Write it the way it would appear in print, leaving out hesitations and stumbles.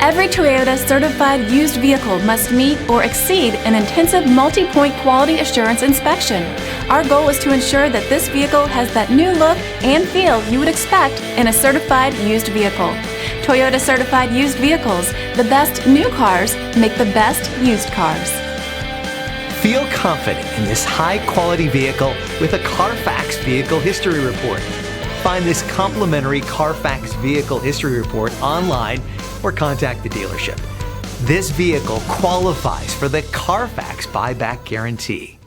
Every Toyota certified used vehicle must meet or exceed an intensive multi-point quality assurance inspection. Our goal is to ensure that this vehicle has that new look and feel you would expect in a certified used vehicle. Toyota certified used vehicles, the best new cars make the best used cars. Feel confident in this high-quality vehicle with a Carfax Vehicle History Report. Find this complimentary Carfax Vehicle History Report online or contact the dealership. This vehicle qualifies for the Carfax Buyback Guarantee.